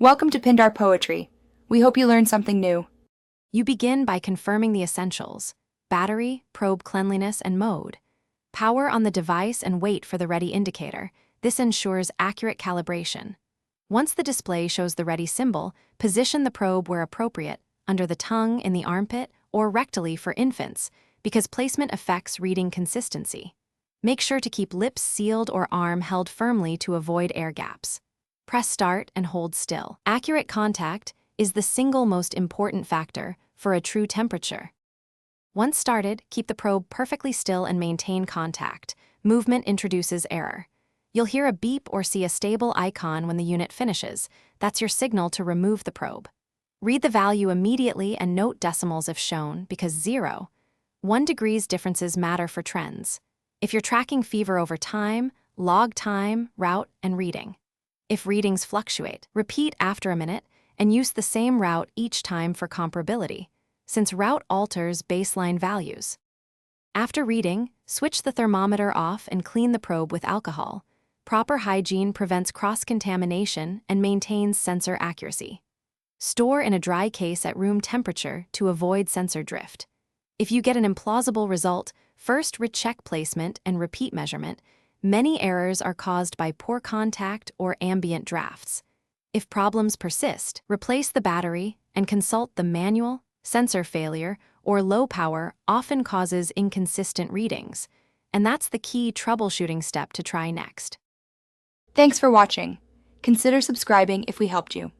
Welcome to Pindar Poetry. We hope you learned something new. You begin by confirming the essentials: battery, probe cleanliness, and mode. Power on the device and wait for the ready indicator. This ensures accurate calibration. Once the display shows the ready symbol, position the probe where appropriate, under the tongue, in the armpit, or rectally for infants, because placement affects reading consistency. Make sure to keep lips sealed or arm held firmly to avoid air gaps. Press start and hold still. Accurate contact is the single most important factor for a true temperature. Once started, keep the probe perfectly still and maintain contact. Movement introduces error. You'll hear a beep or see a stable icon when the unit finishes. That's your signal to remove the probe. Read the value immediately and note decimals if shown, because 0, 1 degrees differences matter for trends. If you're tracking fever over time, log time, route, and reading. If readings fluctuate, repeat after a minute and use the same route each time for comparability, since route alters baseline values. After reading, switch the thermometer off and clean the probe with alcohol. Proper hygiene prevents cross-contamination and maintains sensor accuracy. Store in a dry case at room temperature to avoid sensor drift. If you get an implausible result, first recheck placement and repeat measurement. Many errors are caused by poor contact or ambient drafts. If problems persist, replace the battery and consult the manual. Sensor failure or low power often causes inconsistent readings, and that's the key troubleshooting step to try next. Thanks for watching. Consider subscribing if we helped you.